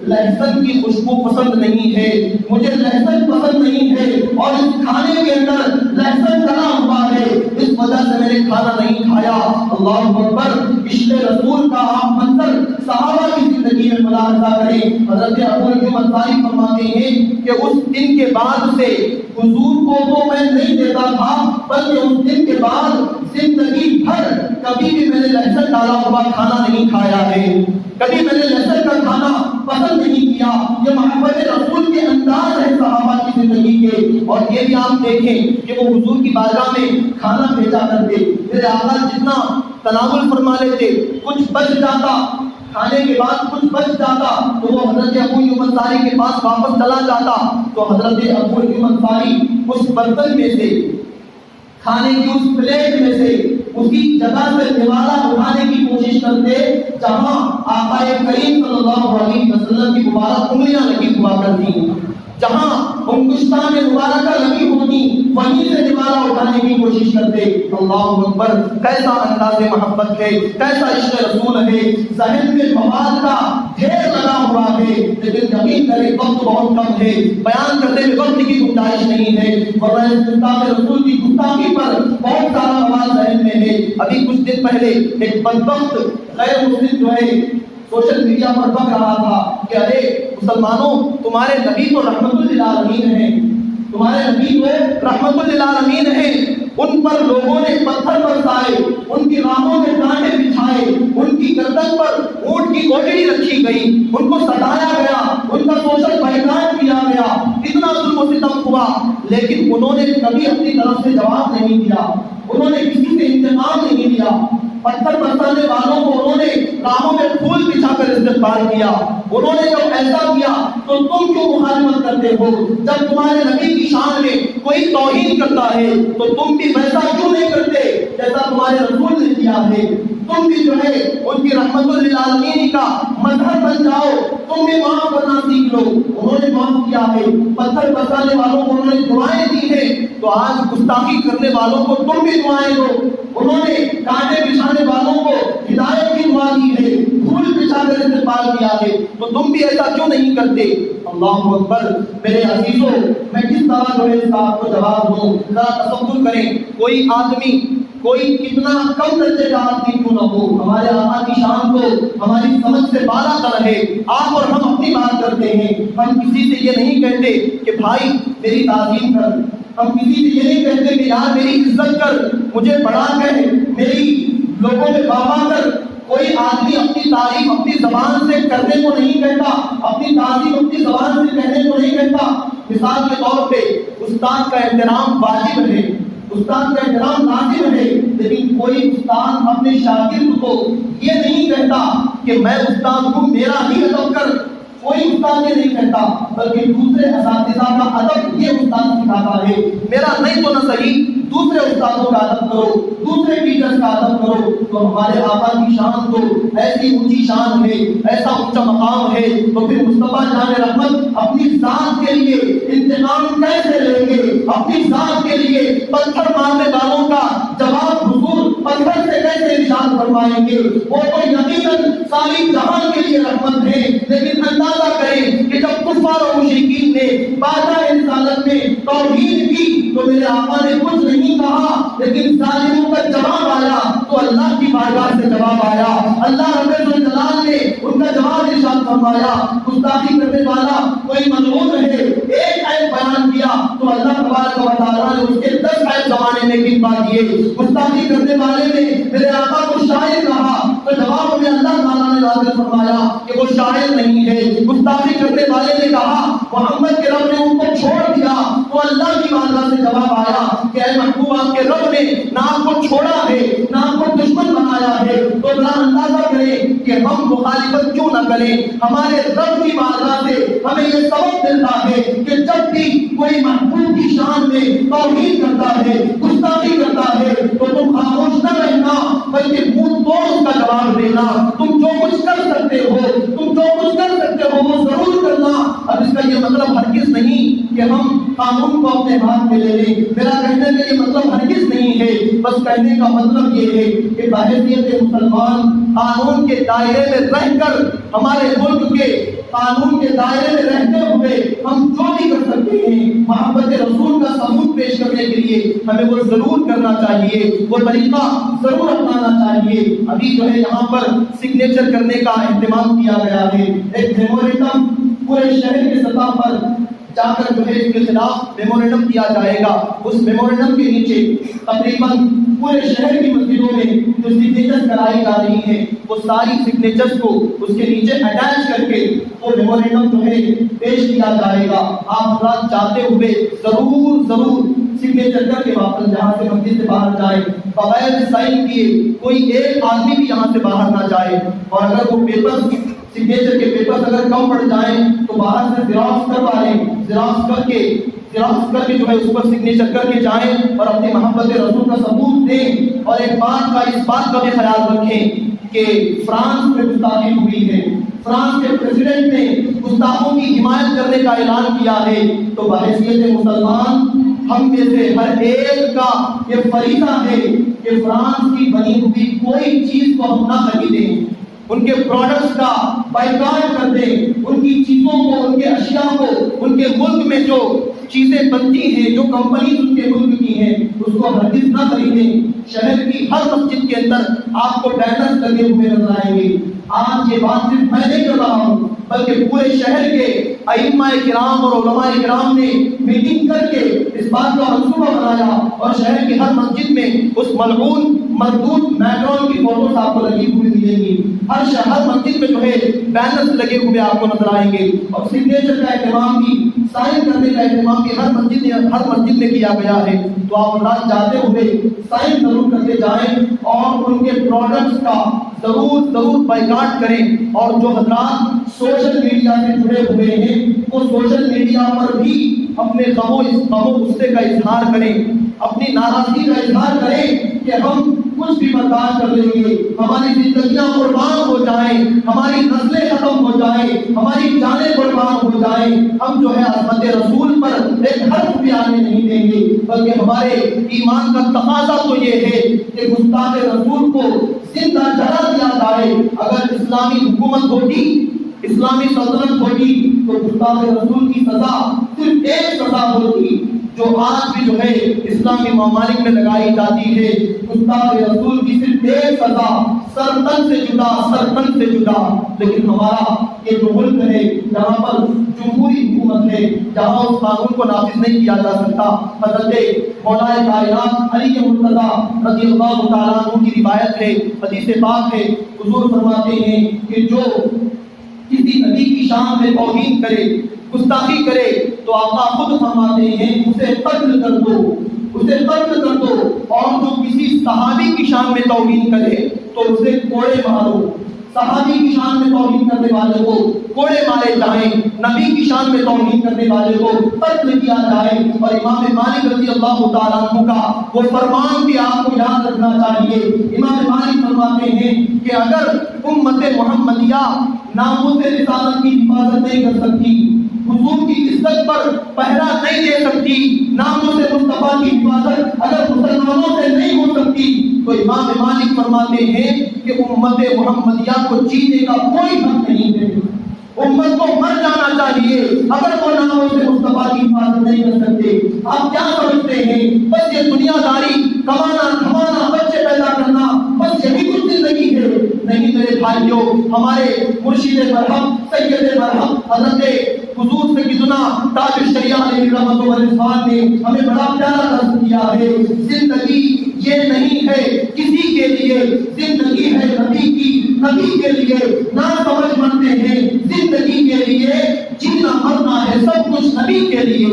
لہسن کی خوشبو پسند نہیں ہے، مجھے لہسن پسند نہیں ہے، اور اس کھانے کے اندر لہسن ڈلا ہوا ہے، اس وجہ سے میں نے کھانا نہیں کھایا۔ اللہ اکبر، عشق رسول کا آپ منظر صحابہ کی زندگی میں ملاحظہ کریں۔ حضرت ابو ایوب انصاری فرماتے ہیں کہ اس دن کے بعد سے حضور کو وہ میں نہیں دیتا تھا، بلکہ اس دن کے بعد زندگی بھر کبھی بھی میں نے لہسن ڈالا ہوا کھانا نہیں کھایا ہے، کبھی میں نے لہسن کا کھانا پسند نہیں کیا۔ یہ محبت رسول کے انداز ہے صحابہ کی زندگی کے۔ اور یہ بھی آپ دیکھیں کہ وہ حضور کی بارگاہ میں کھانا بھیجا کرتے، میرے آقا جتنا تناول فرما لیتے، کچھ بچ جاتا، کھانے کے بعد کچھ بچ جاتا تو وہ حضرت ابو ایوب انصاری کے پاس واپس چلا جاتا، تو حضرت ابو ایوب انصاری اس برتن میں سے، کھانے کی اس پلیٹ میں سے اسی جگہ سے نوالا اٹھانے کی کوشش کرتے جہاں آقا کریم صلی اللہ علیہ وسلم کی مبارک انگلیاں لگی ہوا کرتی، جہاں انگشتان مبارکہ لگی ہوتی وہیں سے نوالا اٹھانے کی کوشش کرتے۔ اللہ اکبر، کیسا انداز محبت ہے، کیسا عشق رسول ہے۔ ذہن میں مواد کا ڈھیر لگا ہوا ہے، لیکن یقین کریں وقت بہت کم ہے، بیان کرنے میں وقت کی گنجائش نہیں ہے، ورنہ اس گستاخ رسول کی گستاخی پر بہت سارا مواد ذہن میں ہے۔ ابھی کچھ دن پہلے ایک بدبخت غیر مسلم جو ہے سوشل میڈیا پر بک رہا تھا کہ ارے مسلمانوں، تمہارے نبی تو رحمت للعالمین ہیں، تمہارے نبی تو رحمت للعالمین ہیں، ان پر لوگوں نے پتھر برسائے، ان کی راہوں میں کانٹے بچھائے، ان کی گردن پر اونٹ کی کوٹڑی رکھی گئی، ان کو ستایا گیا، ان کا سوشل بائیکاٹ کیا گیا، اتنا ظلم و ستم ہوا، لیکن انہوں نے کبھی اپنی طرف سے جواب نہیں دیا، انہوں نے کسی سے انتقام نہیں لیا۔ پتھر برسانے والوں کو انہوں نے راہوں میں پھول بچھا کر استقبال کیا۔ انہوں نے جب ایسا کیا تو تم کیوں مخالفت کرتے ہو؟ جب تمہارے نبی کی شان میں کوئی توہین کرتا ہے تو تم بھی ویسا کیوں نہیں کرتے جیسا تمہارے رسول نے کیا ہے؟ تم بھی جو ہے ان کی رحمت للعالمین کا مظہر بن جاؤ، تم بھی معاف کرنا سیکھ لو۔ انہوں نے معاف کیا ہے، پتھر برسانے والوں کو انہوں نے دعائیں دی ہیں، تو آج گستاخی کرنے والوں کو تم بھی دعائیں دو۔ انہوں نے کانٹے بچھانے والوں کو ہدایت کی دعا دی ہے، پھول بچھا کر استقبال کیا ہے، تو تم بھی ایسا کیوں نہیں کرتے؟ اللہ اکبر، میرے عزیزوں، میں کس طرح جو ہے اس بات کو جواب دوں؟ ذرا تصور کریں، کوئی آدمی، کوئی کتنا کم درجے کا آدمی کیوں نہ ہو، ہمارے آقا کی شان کو ہماری سمجھ سے بالا تر ہے۔ آپ اور ہم اپنی بات کرتے ہیں، ہم کسی سے یہ نہیں کہتے کہ بھائی میری تعظیم کر، ہم کسی سے یہ نہیں کہتے کہ یار میری عزت کر، مجھے بڑا کہہ، میری لوگوں میں بابا کر۔ کوئی آدمی اپنی تعریف اپنی زبان سے کرنے کو نہیں کہتا، اپنی تعریف اپنی زبان سے کہنے کو نہیں کہتا۔ مثال کے طور پہ استاد کا احترام واجب ہے، استاد کا احترام لازم ہے، لیکن کوئی استاد اپنے شاگرد کو یہ نہیں کہتا کہ میں استاد ہوں میرا ہی ادب کر، کوئی استاد یہ نہیں کہتا، بلکہ دوسرے اساتذہ کا ادب یہ استاد سکھاتا ہے۔ میرا نہیں تو نہ صحیح، دوسرے استادوں کا ادب کرو، دوسرے ٹیچرز کا ادب کرو۔ تو ہمارے آقا کی شان تو ایسی اونچی شان ہے، ایسا اونچا مقام ہے، تو پھر مصطفیٰ جان رحمت اپنی ذات کے لیے انتقام کیسے لیں گے؟ اپنی ذات کے لیے پتھر مارنے والوں کا جواب حضور پتھر سے کیسے ارشاد فرمائیں گے؟ وہ تو یقیناً ساری جہان کے لیے رحمت ہے، لیکن اندازہ کریں کہ جب کفار و مشرکین نے بادشاہ رسالت میں توحید کی تو میرے آقا نے کچھ نہیں کہا، لیکن ظالموں کا جواب آیا تو اللہ کی بارگاہ سے جواب آیا، اللہ رب الجلال نے ان کا جواب ارشاد فرمایا۔ گستاخی کرنے والا کوئی ملعون ہے، ایک عیب بیان کیا تو اللہ تبارک و تعالیٰ نے اس کے 10 عیب زمانے میں گنوا دیے۔ گستاخی کرنے والے نے میرے آقا کو شاعر کہا تو جواب میں اللہ تعالیٰ نے نازل فرمایا کہ وہ شاعر نہیں ہے. گستاخی کرنے والے نے کہا محمد کے رب نے ان کو چھوڑ دیا تو اللہ کی بارگاہ سے جواب آیا کہ اے محبوب آپ کے رب نے نہ آپ کو چھوڑا ہے نہ آپ کو دشمن بنایا ہے. تو ذرا اندازہ کریں کہ ہم مخالفت کیوں نہ کریں. ہمارے رب کی بارگاہ سے ہمیں یہ سبق ملتا ہے کہ جب بھی کوئی محبوب کی شان میں توہین کرتا ہے گستاخی کرتا ہے تو تم خاموش نہ رہنا بلکہ منہ توڑ اس کا جواب دینا. تم جو کچھ کر سکتے ہو وہ ضرور کرنا. اب اس کا یہ مطلب ہرگز نہیں کہ ہم قانون کو اپنے ہاتھ میں لے لیں. میرا کہنے کا یہ مطلب ہرگز نہیں ہے. بس کہنے کا مطلب یہ ہے کہ بحیثیت مسلمان قانون کے دائرے میں رہ کر ہمارے ملک کے قانون کے دائرے میں رہتے ہوئے ہم جو بھی کر سکتے ہیں محبت رسول کا ثبوت پیش کرنے کے لیے ہمیں وہ ضرور کرنا چاہیے. وہ طریقہ ضرور اپنانا چاہیے. ابھی جو ہے یہاں پر سگنیچر کرنے کا اہتمام کیا گیا ہے. ایک میمورینڈم پورے شہر کے سطح پر جا کر جو ہے اس کے خلاف میمورینڈم دیا جائے گا. اس میمورینڈم کے نیچے تقریباً پورے شہر کی مسجدوں میں جو سگنیچر کرائی جا رہی ہیں وہ ساری سگنیچرز کو اس کے نیچے اٹیچ کر کے وہ میمورینڈم جو ہے پیش کیا جائے گا. آپ حضرات جاتے ہوئے ضرور سگنیچر کر کے واپس جہاں سے مسجد سے باہر جائے. بغیر سائن کیے کوئی ایک آدمی بھی یہاں سے باہر نہ جائے. اور اگر وہ پیپر سگنیچر کے پیپر اگر کم پڑ جائیں تو باہر سے زیراکس کروا لیں. زیراکس کر کے جو ہے اس پر سگنیچر کر کے جائیں اور اپنی محبت رسول کا ثبوت دیں. اور ایک اس بات کا بھی خیال رکھیں کہ فرانس میں گستاخی ہوئی ہے. فرانس کے پریزیڈنٹ نے گستاخوں کی حمایت کرنے کا اعلان کیا ہے. تو بحیثیت مسلمان ہم میں سے ہر ایک کا یہ فریضہ ہے کہ فرانس کی بنی ہوئی کوئی چیز کو ہم نہ خریدیں. ان کے پروڈکٹس کا بائیکاٹ کر دیں. ان کی چیزوں کو ان کے اشیاء کو ان کے ملک میں جو چیزیں بنتی ہیں جو کمپنیز ان کے ملک کی ہیں اس کو ہرگز نہ خریدیں. شہر کی ہر مسجد کے اندر آپ کو بینرز لگے ہوئے نظر آئیں گے. آج یہ بات صرف میں نہیں کر رہا ہوں بلکہ پورے شہر کے ائمہ کرام اور علماء کرام نے میٹنگ کر کے اس بات کا منصوبہ بنایا اور شہر کی ہر مسجد میں اس ملعون مردود میکرون کی فوٹوز آپ کو لگی ہوئی ملیں گی. ہر مسجد میں جو ہے بینرز لگے ہوئے آپ کو نظر آئیں گے. اور سگنیچر کا اہتمام بھی سائن کرنے کا اہتمام بھی ہر مسجد میں کیا گیا ہے. تو آپ حضرات جاتے ہوئے سائن ضرور کرتے جائیں اور ان کے پروڈکٹس کا ضرور بائیکاٹ کریں. اور جو حضرات سوشل میڈیا سے جڑے ہوئے ہیں وہ سوشل میڈیا پر بھی اپنے غم و غصے کا اظہار کریں, اپنی ناراضگی کا اظہار کریں کہ ہم کچھ بھی برداشت کر لیں گے, ہماری زندگیاں قربان ہو جائیں, ہماری نسلیں ختم ہو جائیں, ہماری جانیں قربان ہو جائیں, ہم جو ہے عظمت رسول پر ایک حرف بھی آنے نہیں دیں گے. بلکہ ہمارے ایمان کا تقاضا تو یہ ہے کہ گستاخ رسول کو زندہ جلا دیا جائے. اگر اسلامی حکومت ہوگی, اسلامی سلطنت ہوگی تو گستاخ رسول کی سزا صرف ایک سزا ہوگی جو آج بھی جو ہے اسلامی ممالک میں لگائی جاتی ہے. گستاخ رسول کی صرف ایک سزا, سرطن سے جدا. لیکن ہمارا یہ جو ملک ہے جہاں پر جمہوری حکومت ہے, جہاں اس قانون کو نافذ نہیں کیا جا سکتا. حضرت مولا کائنات علی مرتضیٰ رضی اللہ تعالیٰ عنہ کی روایت ہے, حدیث پاک ہے, حضور فرماتے ہیں کہ جو کسی نبی کی شان میں توہین کرے, گستاخی کرے تو آقا خود فرماتے ہیں اسے قتل کر دو. اور جو کسی صحابی کی شان میں توہین کرے تو اسے کوڑے مارو. صحابی کی شان میں توہین کرنے والے کو کوڑے مارے جائیں, نبی کی شان میں توہین کرنے والے کو قتل کیا جائے. اور امام مالک رضی اللہ تعالیٰ عنہ کا وہ فرمان بھی آپ کو یاد رکھنا چاہیے. امام مالک فرماتے ہیں کہ اگر امت محمدیہ ناموس رسالت کی حفاظت نہیں کر سکتی, حضور کی عزت پر پہرا نہیں دے سکتی, ناموس مصطفیٰ کی حفاظت اگر مسلمانوں سے نہیں ہو سکتی, تو امام مالک فرماتے ہیں کہ امت محمدیہ کو جینے کا کوئی حق نہیں ہے. امت کو مر جانا چاہیے اگر وہ ناموس مصطفیٰ کی حفاظت نہیں کر سکتے. آپ کیا سمجھتے ہیں بس یہ دنیا داری, کمانا کھمانا, بچے پیدا کرنا, بس یہی کچھ زندگی ہے؟ نہیں میرے بھائیوں, ہمارے مرشد برحق سید برحق حضرت حضور سیدنا تاج الشریعہ علیہ رحمۃ اللہ نے ہمیں بڑا پیارا درس دیا ہے. زندگی یہ نہیں ہے کسی کے لیے، زندگی ہے نبی کی، نبی کے لیے نہ سمجھ بنتے ہیں، زندگی کے لیے جینا مرنا ہے سب کچھ نبی کے لیے۔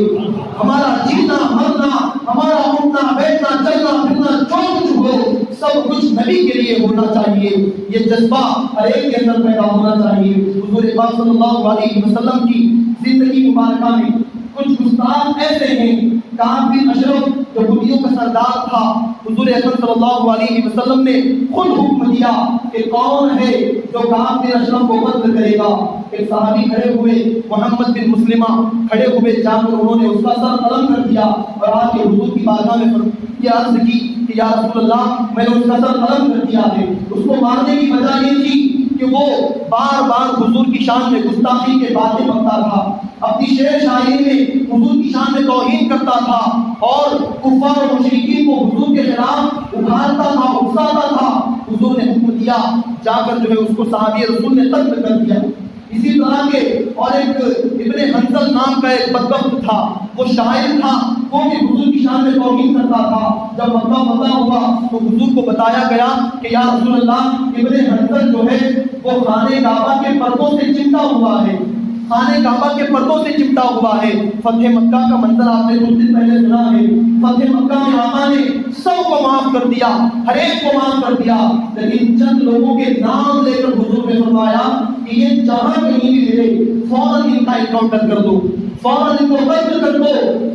ہمارا جینا مرنا، ہمارا اٹھنا بیٹھنا چلنا پھرنا جو کچھ ہو سب کچھ نبی کے لیے ہونا چاہیے۔ یہ جذبہ ہر ایک کے اندر پیدا ہونا چاہیے۔ حضور پاک صلی اللہ علیہ وسلم کی زندگی مبارکہ میں کچھ گستاخ ایسے ہیں، کعب بن اشرف جو یہودیوں کا سردار تھا، حضور اکرم صلی اللہ علیہ وسلم نے خود حکم دیا کہ کون ہے جو کعب بن اشرف کو قتل کرے گا۔ ایک صحابی کھڑے ہوئے، محمد بن مسلمہ کھڑے ہوئے، جا کر انہوں نے اس کا سر قلم کر دیا اور آ کے حضور کی بارگاہ میں یہ عرض کی کہ یا رسول اللہ میں نے اس کا سر قلم کر دیا ہے۔ اس کو مارنے کی وجہ یہ تھی کہ وہ بار بار حضور کی شان میں گستاخی کے باتیں بکتا تھا، اپنی شعر شاعری میں حضور کی شان میں توہین کرتا تھا اور کفار و مشرکین کو حضور کے خلاف ابھارتا تھا، اکساتا تھا۔ حضور نے حکم دیا، جا کر جو ہے اس کو صحابی رسول نے قتل کر دیا۔ اسی طرح کے اور ایک ابن حنظل نام کا ایک بدبخت تھا، وہ شاعر تھا، وہ بھی حضور کی شان میں توہین کرتا تھا۔ جب مکہ فتح ہوا تو حضور کو بتایا گیا کہ یا رسول اللہ ابن حنظل جو ہے وہ خانہ کعبہ کے پردوں سے چمٹا ہوا ہے، خانہ کعبہ کے پردوں سے چمٹا ہوا ہے۔ فتح مکہ کا منظر آپ نے کچھ دن پہلے سنا ہے۔ فتح مکہ میں آقا نے سب کو معاف کر دیا، ہر ایک کو معاف کر دیا، لیکن چند لوگوں کے نام لے کر حضور نے فرمایا کہ یہ جہاں کہیں بھی ملے فوراً ان کا انکاؤنٹر کر دو، فوراً ان کو قتل کر دو۔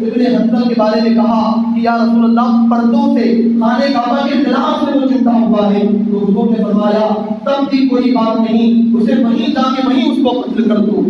ابن حنظل کے بارے میں کہا کہ یا رسول اللہ پردوں سے خانہ کعبہ کے خلاف سے وہ چمٹا ہوا ہے، تو حضور نے فرمایا تب بھی کوئی بات نہیں، اسے وہیں جا کے وہیں اس کو قتل کر دو۔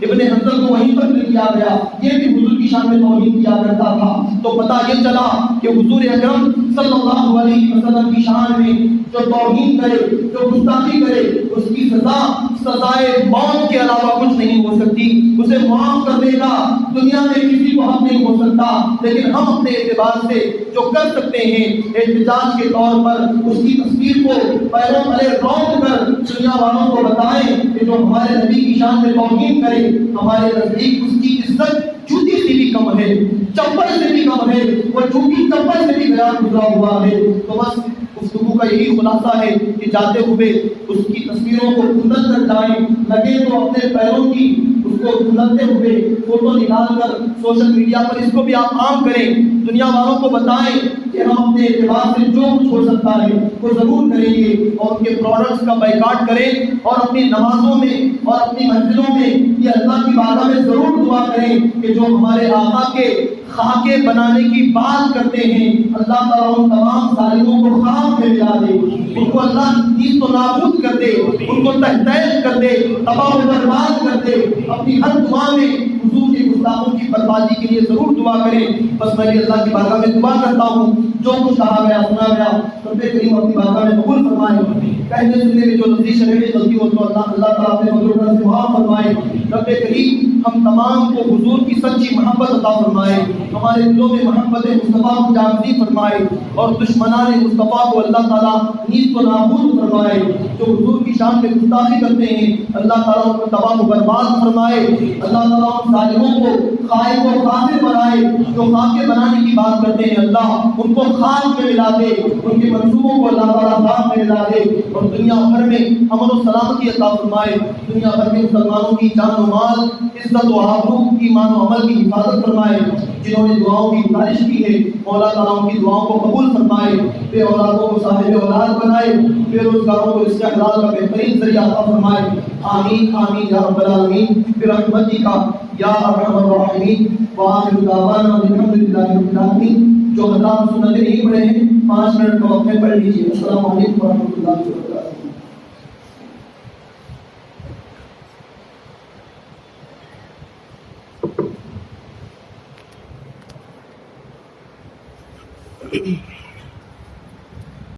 ابن حنظل کو وہیں قتل کیا گیا، یہ بھی حضور کی شان میں توہین کیا کرتا تھا۔ تو پتہ یہ چلا کہ حضور اکرم صلی اللہ علیہ وسلم کی شان میں جو توہین کرے، جو گستاخی کرے، اس کی سزا سزائے موت کے علاوہ کچھ نہیں ہو سکتی۔ اسے معاف کرنے کا دنیا میں کسی کو حق نہیں ہو سکتا، لیکن ہم اپنے اعتبار سے جو کر سکتے ہیں احتجاج کے طور پر اس کی تصویر کو پیروں تلے رونق کر دنیا والوں کو بتائیں کہ جو ہمارے نبی کی شان میں توہین کرے ہمارے نزدیک اس کی عزت جوتی سے بھی کم ہے، چپل سے بھی کم ہے، وہ جوتی چپل سے بھی بیان گزرا ہوا ہے۔ تو بس گفتگو کا یہی خلاصہ ہے کہ جاتے ہوئے اس کی تصویروں کو کندن کر جائیں، لگے تو اپنے پیروں کی اس کو کندتے ہوئے فوٹو نکال کر سوشل میڈیا پر اس کو بھی آپ عام کریں، دنیا والوں کو بتائیں کہ ہم اپنے اعتبار سے جو کچھ ہو سکتا ہے وہ ضرور کریں گے، اور ان کے پروڈکٹس کا بائیکاٹ کریں، اور اپنی نمازوں میں اور اپنی منزلوں میں یہ اللہ کی بارگاہ میں ضرور دعا کریں کہ جو ہمارے آقا کے خاکے بنانے کی بات کرتے ہیں اللہ تعالیٰ ان تمام ظالموں کو خاک میں ملا دے، ان کو اللہ نیست و نابود کر دے، ان کو تحت کر دے، تباہ و برباد کر دے۔ اپنی ہر دعا میں حضور کے گستاخوں کی بربادی کے لیے ضرور دعا کریں۔ بس میں اللہ کی بارگاہ میں دعا کرتا ہوں جو کچھ کہا گیا سنا گیا رب کریم اپنی بارگاہ میں قبول فرمائے، کہنے سننے میں جو لفظی شرح میں غلطی ہو تو اللہ تعالیٰ اپنے فضل و کرم سے معاف فرمائے۔ رب کریم ہم تمام کو حضور کی سچی محبت عطا فرمائے، ہمارے دلوں میں محبت مصطفیٰ کو جاگتی فرمائے، اور دشمنان مصطفیٰ کو اللہ تعالیٰ نیست و نابود فرمائے۔ جو حضور کی شان میں گستاخی کرتے ہیں اللہ تعالیٰ ان کو تباہ و برباد فرمائے، اللہ تعالیٰ ان ظالموں کو خائب و خاسر بنائے، جو خاکے بنانے کی بات کرتے ہیں اللہ ان کو خاک میں ملا دے، ان کے منصوبوں کو اللہ تعالیٰ خاک میں ملا دے، اور دنیا بھر میں امن و سلامتی عطا فرمائے، دنیا بھر کے مسلمانوں کی جان و مال، عزت و آبرو، ایمان و عمل کی حفاظت فرمائے۔ جنہوں نے دعاؤں کی بارش کی ہے مولا تعالیٰ ان کی دعاؤں کو قبول فرمائے، بے اولادوں کو صاحب اولاد بنائے، بے روزگاروں کو اس کے حلال کا بہترین ذریعہ عطا فرمائے۔ آمین آمین یا رب العالمین برحمتک یا ارحم الراحمین۔ وآخر دعوانا الحمد للہ رب العالمین۔ جو حضرات سنتیں نہیں پڑھے ہیں 5 منٹ کا وقفہ پڑھ لیجیے۔ السلام علیکم ورحمۃ اللہ وبرکاتہ۔